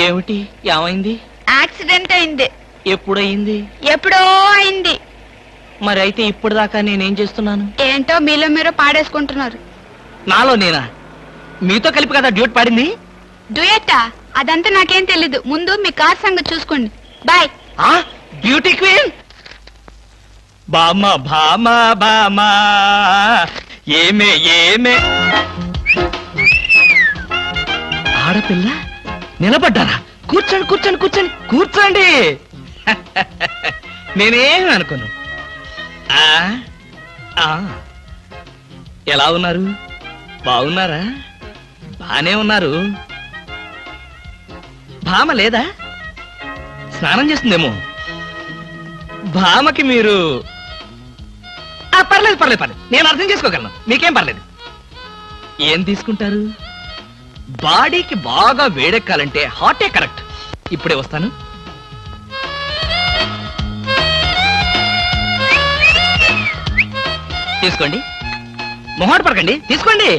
ఏమిటి? ఏమైంది? యాక్సిడెంట్ అయింది. ఎప్పుడయింది? ఎప్పుడో అయింది. మరి అయితే ఇప్పుడు దాకా నేనేం చేస్తున్నాను? ఏంటో మీలో మీరు పాడేసుకుంటున్నారు. నాలో నేనా? మీతో కలిపి కదా డ్యూట్ పాడింది. డ్యూయట్టా? అదంతా నాకేం తెలీదు. ముందు మీ కార్ సంగతి చూసుకోండి. బాయ్. బ్యూటీ క్వీన్ బామా బామా బామా ఏమే ఏమే. ఆడపిల్ల నిలబడ్డారా? కూర్చోండి కూర్చోండి కూర్చోండి కూర్చోండి. నేనేమి అనుకోను. ఎలా ఉన్నారు? బాగున్నారా? బానే ఉన్నారు. భామ లేదా? స్నానం చేస్తుందేమో. భామకి మీరు పర్లేదు పర్లేదు పర్లేదు, నేను అర్థం చేసుకోగలను. మీకేం పర్లేదు. ఏం తీసుకుంటారు? బాడీకి బాగా వేడెక్కాలంటే హాటే కరెక్ట్. ఇప్పుడే వస్తాను. తీసుకోండి, మొహాట పడకండి, తీసుకోండి.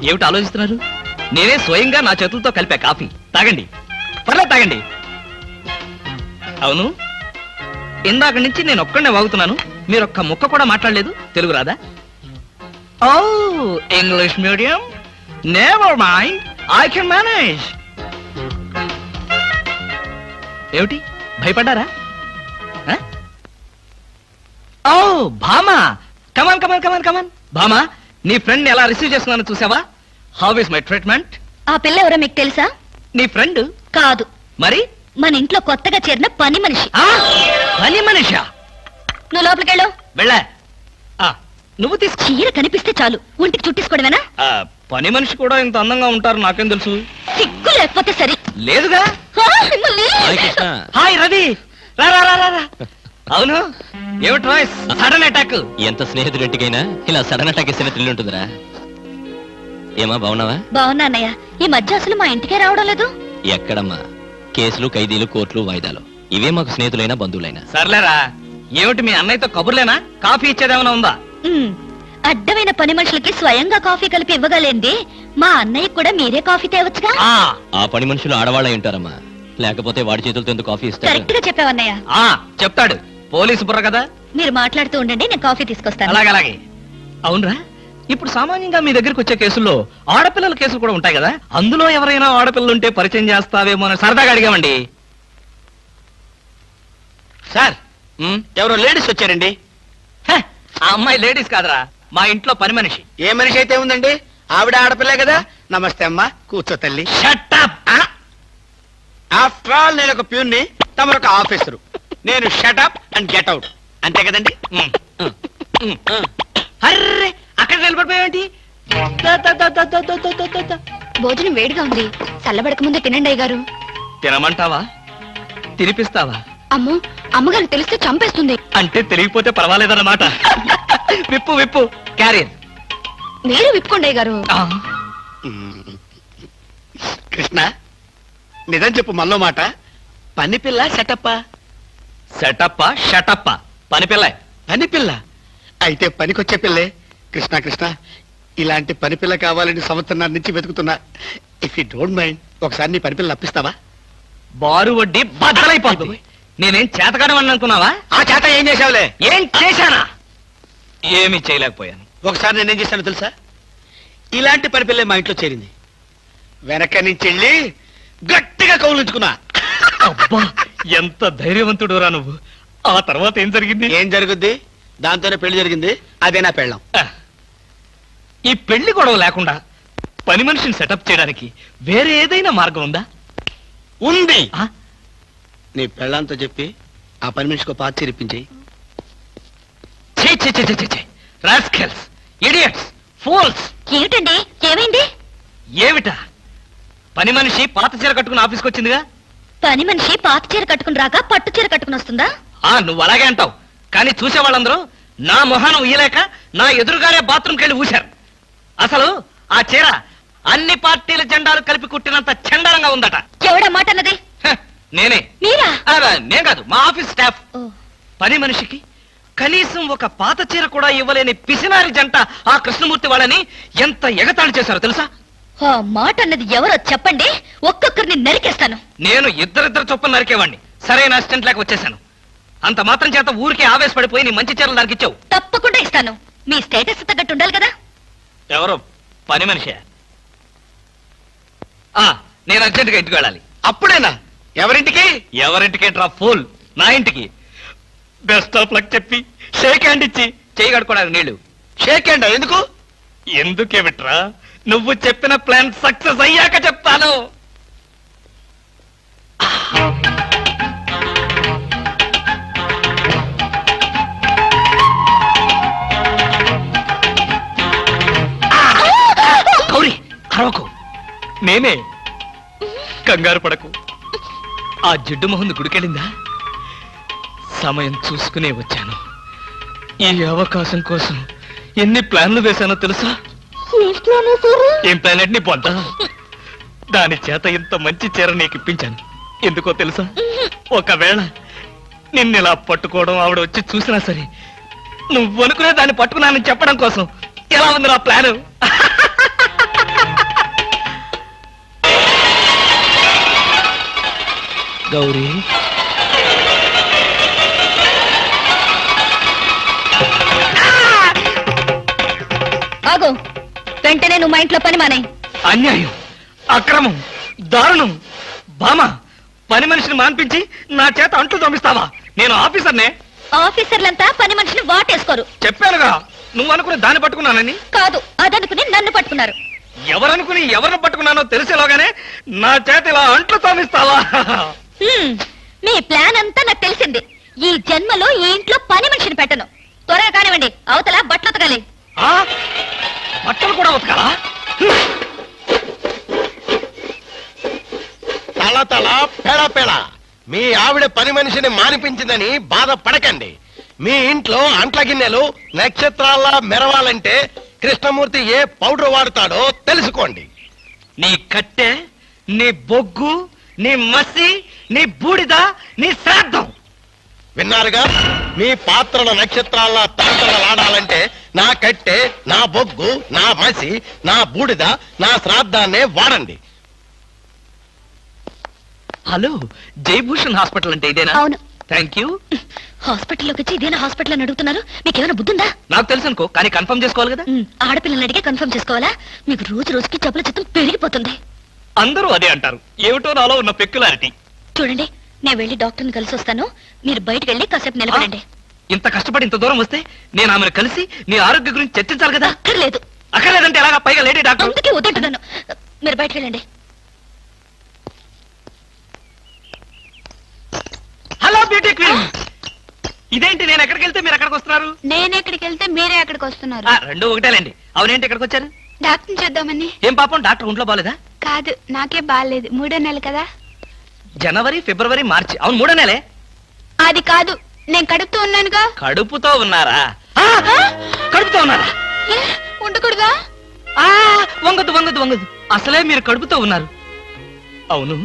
ఏమిటి ఆలోచిస్తున్నారు? నేనే స్వయంగా నా చేతులతో కలిపా కాఫీ. తాగండి, పర్లేదు తాగండి. అవును, ఇందాక నుంచి నేను ఒక్కడే వాగుతున్నాను. మీరు ఒక్క ముక్క కూడా మాట్లాడలేదు. తెలుగు రాదా? Oh, English medium. Never mind, I can manage. ఏమిటి, భయపడ్డారా? ఓ భామా, కమాన్ కమాన్ కమాన్ కమాన్. భామా, నీ ఫ్రెండ్ ఎలా రిసీవ్ చేస్తున్నానో చూసావా? How is my treatment? ఆ పిల్ల ఎవరో మీకు తెలుసా? నీ ఫ్రెండ్ కాదు. మరి? మన ఇంట్లో కొత్తగా చేరిన పని మనిషి. పని మనిషా? నువ్వు లోపలికెళ్ళు. వెళ్ళా. నువ్వు తీసుకో. చీర కనిపిస్తే చాలు ఒంటికి చుట్టేసుకోవడమేనా? పని మనిషి కూడా ఇంత అందంగా ఉంటారు నాకేం తెలుసు. సిగ్గు లేకపోతే సరే. లేదుగా. హాయ్ రవి, రా రా రా రా. అవును, ఏమిటి వాయిస్? Sudden attack. ఎంత స్నేహితుడింటికైనా ఇలా సడన్ అటాక్ ఇస్తే థ్రిల్ ఉంటుందిరా. ఏమా, బాగున్నావా? బాగున్నా అన్నయ్య. ఈ మధ్య అసలు మా ఇంటికే రావడం లేదు. ఎక్కడమ్మా, కేసులు, ఖైదీలు, కోర్టులు, వాయిదాలు, ఇవే మాకు స్నేహితులైనా బంధువులైనా. సర్లేరా, ఏమిటి మీ అన్నయ్యతో కబుర్లేనా? కాఫీ ఇచ్చేదేమైనా ఉందా? అడ్డమైన పని మనుషులకి స్వయంగా కాఫీ కలిపి ఇవ్వగలేంది మా అన్నయ్య కూడా మీరే కాఫీ తేవచ్చుగా. ఆ పని మనుషులు ఆడవాళ్ళై ఉంటారమ్మా, లేకపోతే వాడి చేతులతో ఎందుకు కాఫీ ఇస్తారు? కరెక్ట్ గా చెప్పావన్నయ్య. చెప్తాడు, పోలీసు బుర్ర కదా. మీరు మాట్లాడుతూ ఉండండి, నేను కాఫీ తీసుకొస్తాను. అలాగే అలాగే. అవునరా, ఇప్పుడు సామాన్యంగా మీ దగ్గరికి వచ్చే కేసుల్లో ఆడపిల్లల కేసులు కూడా ఉంటాయి కదా. అందులో ఎవరైనా ఆడపిల్లలు ఉంటే పరిచయం చేస్తావేమో అని సరదాగా అడిగామండి. సార్, ఎవరో లేడీస్ వచ్చారండి. ఆ అమ్మాయి లేడీస్ కాదురా, మా ఇంట్లో పని మనిషి. ఏ మనిషి అయితే ఉందండి, ఆవిడ ఆడపిల్లే కదా. నమస్తే అమ్మా, కూర్చో తల్లి. Shut up. ఆఫ్టర్ ఆల్ నేను ఒక ప్యూన్ని, తమరొక ఆఫీసరు. నేను shut up and get out, అంతే కదండి. అర్రే, అక్కడ నిలబడిపోయావేంటి? భోజనం వేడిగా ఉంది, చల్లబడక ముందే తినండి అయ్యగారు. తినమంటావా? తినిపిస్తావా? అమ్మో, అమ్మగారు తెలిస్తే చంపేస్తుంది. అంటే తెలియకపోతే పర్వాలేదన్నమాట. విప్పు విప్పు, క్యారియర్. మీరు విప్పుకోండి అయ్యగారు. కృష్ణ, నిజం చెప్పు, మళ్ళో మాట. పని పిల్ల సెటప్పా? సెటప్పా షటప్పా? పని పిల్ల. పని పిల్ల అయితే పనికొచ్చే పిల్లే. కృష్ణ కృష్ణ, ఇలాంటి పని పిల్ల కావాలని సంవత్సరం నుంచి వెతుకుతున్నా. ఇఫ్ యూ డోంట్ మైండ్, ఒకసారి నీ పని పిల్ల అప్పిస్తావా? బారు వడ్డీ బద్దలైపోతుంది. నేనేం చేతకాడమని అనుకున్నావా? ఆ చేత ఏం చేసావులే? ఏం చేశానా? ఏమీ చేయలేకపోయాను. ఒకసారి నేనేం చేశాను తెలుసా? ఇలాంటి పని పిల్లే మా ఇంట్లో చేరింది. వెనక నుంచి వెళ్ళి గట్టిగా కౌలించుకున్నా. అబ్బా, ఎంత ధైర్యవంతుడు రా నువ్వు. ఆ తర్వాత ఏం జరిగింది? ఏం జరుగుద్ది? దాంతోనే పెళ్లి జరిగింది. అదే నా పెళ్ళం. ఈ పెళ్లి గొడవ లేకుండా పని మనిషిని సెటప్ చేయడానికి వేరే ఏదైనా మార్గం ఉందా? ఉంది. నీ పెళ్ళంతో చెప్పి ఆ పని మనిషికి పాత చిరిపించి. Rascals, idiots, fools. ఏమిటండి, ఏమైంది? ఏమిటా? పని మనిషి పాత చీర కట్టుకుని ఆఫీస్కి వచ్చిందిగా. పని మనిషి పాత చీర కట్టుకుని రాక పట్టు చీర కట్టుకుని వస్తుందా? నువ్వు అలాగే అంటావు, కానీ చూసే వాళ్ళందరూ నా మొహానం ఉయ్యలేక నా ఎదురుగానే బాత్రూమ్కి వెళ్ళి ఊశారు. అసలు ఆ చీర అన్ని పార్టీల జెండాలు కలిపి కుట్టినంత చండాలంగా ఉందట. ఎవడా మాట అన్నది? నేనే. మీరా? నేను కాదు, మా ఆఫీస్ స్టాఫ్. పని మనిషికి కనీసం ఒక పాత చీర కూడా ఇవ్వలేని పిసినారి జంట ఆ కృష్ణమూర్తి వాళ్ళని ఎంత ఎగతాళి చేశారో తెలుసా? ఆ మాట అన్నది ఎవరో చెప్పండి, ఒక్కొక్కరిని నరికేస్తాను. నేను ఇద్దరిద్దరు చొప్పున నరికేవాడిని. సరైన అసిస్టెంట్ లేక వచ్చేశాను. అంత మాత్రం చేత ఊరికే ఆవేశపడిపోయి నీ మంచి చీరలు దానికి ఇచ్చావు. తప్పకుండా ఇస్తాను. మీ స్టేటస్ తగ్గట్టు ఉండాలి కదా. ఎవరో పని మనిషి. నేను అర్జెంటుగా ఇంటికి వెళ్ళాలి. అప్పుడేనా? ఎవరింటికి? ఎవరింటికేట్రా ఫూల్, నా ఇంటికి. బెస్ట్ ఆఫ్ లక్ చెప్పి షేక్ హ్యాండ్ ఇచ్చి చేయి కడుకోవడానికి నీళ్లు. షేక్ హ్యాండ్ ఎందుకు? ఎందుకే బిట్రా, నువ్వు చెప్పిన ప్లాన్ సక్సెస్ అయ్యాక చెప్తాను. గౌరీ అరవకు, నేనే. కంగారు పడకు. ఆ జిడ్డు మొహంది గుడికెళ్ళిందా? సమయం చూసుకునే వచ్చాను. ఈ అవకాశం కోసం ఎన్ని ప్లాన్లు వేశానో తెలుసా? ఏం ప్లాన్ అంటే నీ పొంట. దాని చేత ఇంత మంచి చీర నీకు ఇప్పించాను. ఎందుకో తెలుసా? ఒకవేళ నిన్నిలా పట్టుకోవడం ఆవిడ వచ్చి చూసినా సరే నువ్వు అనుకునే దాన్ని పట్టుకున్నానని చెప్పడం కోసం. ఎలా ఉంది నా ప్లాను? గౌరీ, ఆగు. వెంటనే నువ్వు మా ఇంట్లో పని మానే. అన్యాయం, అక్రమం, దారుణం. బామ, పని మనిషిని మాన్పించి నా చేత అంట్లు తోమిస్తావా? నేను ఆఫీసర్నే. ఆఫీసర్లంతా పని మనిషిని వాటేసుకోరు. చెప్పానుగా, నువ్వు అనుకుని దాన్ని పట్టుకున్నానని. కాదు, అదనుకుని నన్ను పట్టుకున్నారు. ఎవరనుకుని ఎవరిని పట్టుకున్నానో తెలిసేలోగానే నా చేత ఇలా అంట్లు తోమిస్తావా? మీ ప్లాన్ అంతా నాకు తెలిసింది. ఈ జన్మలో ఈ ఇంట్లో పని మనిషిని పెట్టను. త్వరగా కానివ్వండి, అవతల బట్టలు ఉతకాలి. బట్టలు కూడా ఉతకాలా? తల తల పెడ పెడ మీ ఆవిడ పని మనిషిని మానిపించిందని బాధపడకండి. మీ ఇంట్లో అంట్ల గిన్నెలు నక్షత్రాల్లా మెరవాలంటే కృష్ణమూర్తి ఏ పౌడర్ వాడతాడో తెలుసుకోండి. నీ కట్టె, నీ బొగ్గు, నీ మసి, నీ బూడిద, నీ శ్రాద్ధం. విన్నారుగా? మీ పాత్రల నక్షత్రాల్లా తలతలలాడాలంటే నా కట్టె, నా బొగ్గు, నా మసి, నా బూడిద, నా శ్రాద్ధాన్నే వాడండి. హలో, జయభూషణ్ హాస్పిటల్ అంటే ఇదేనా? అవును. Thank you. హాస్పిటల్లోకి వచ్చి ఇదేనా హాస్పిటల్ అని అడుగుతున్నారు? మీకేమైనా బుద్ధుందా? నాకు తెలుసు అనుకో, కానీ కన్ఫర్మ్ చేసుకోవాలి కదా. ఆడపిల్లలు అడిగే కన్ఫర్మ్ చేసుకోవాలా? మీకు రోజు రోజుకి జబ్బుల చిత్తం పెరిగిపోతుంది. అందరూ అదే అంటారు. ఏమిటో నాలో ఉన్న పెక్యులారిటీ. చూడండి, నేను వెళ్ళి డాక్టర్ని కలిసి వస్తాను. మీరు బయటకు వెళ్ళి కాసేపు నిలబడండి. ఇంత కష్టపడి ఇంత దూరం వస్తే నేను ఆమెను కలిసి నీ ఆరోగ్య గురించి చర్చించాలి కదా. అక్కర్లేదు. అక్కర్లేదంటే ఎలాగా? పైగా లేడీ డాక్టర్. అందుకే వద్దంటున్నాను. మీరు బయటకు వెళ్ళండి. Hello beauty queen. ఇదేంటి, నేను ఎక్కడికి వెళ్తే మీరు ఎక్కడికి వస్తున్నారు? నేను ఎక్కడికి వెళ్తే మీరే ఎక్కడికి వస్తున్నారు. రెండు ఒకటేలేండి. అవునేంటి ఎక్కడికి వచ్చారు? డాక్టర్ చూద్దామని. ఏం పాపం, డాక్టర్ ఒంట్లో బాలేదా? కాదు, నాకే బాగాలేదు. 3వ నెల కదా. జనవరి, ఫిబ్రవరి, మార్చి. అవును, 3వ నెలే. అది కాదు, నేను కడుపుతూ ఉన్నానుగా. కడుపుతో ఉన్నారా? కడుపుతో ఉన్నారా? ఉండకూడదా? వంగదు వంగదు వంగదు. అసలే మీరు కడుపుతో ఉన్నారు. అవును,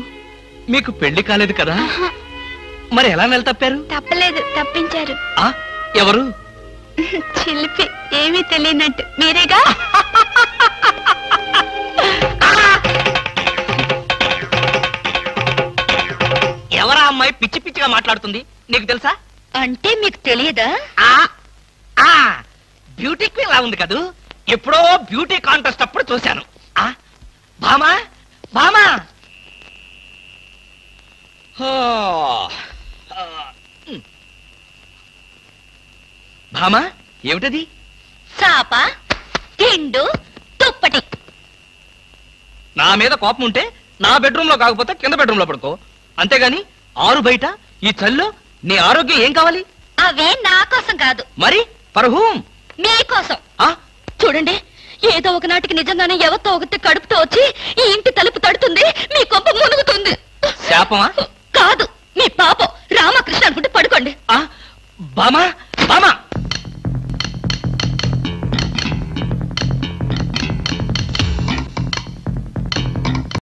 మీకు పెళ్లి కాలేదు కదా? మరి ఎలా నెల తప్పారు? తప్పలేదు, తప్పించారు. ఎవరు? చిలిపి, ఏమీ తెలియనట్టు. మీరేగా? ఎవరా అమ్మాయి పిచ్చి పిచ్చిగా మాట్లాడుతుంది? నీకు తెలుసా? అంటే మీకు తెలియదా? బ్యూటీ క్వీన్ లా ఉంది కదూ. ఎప్పుడో బ్యూటీ కాంటెస్ట్ అప్పుడు చూశాను. భామా, భామా. భామా, ఏమిటది? చాప, తిండు, తుప్పటి. నా మీద కోపం ఉంటే నా బెడ్రూమ్ లో కాకపోతే కింద బెడ్రూమ్ లో పడుకో. అంతేగాని ఆరు బయట ఈ చల్లో నీ ఆరోగ్యం ఏం కావాలి? అవే నా కోసం కాదు. మరి ఫర్ హూమ్? మీకోసం. చూడండి, ఏదో ఒకనాటికి నిజంగానే ఎవరితో ఒకటి కడుపుతో వచ్చి ఈ ఇంటి తలుపు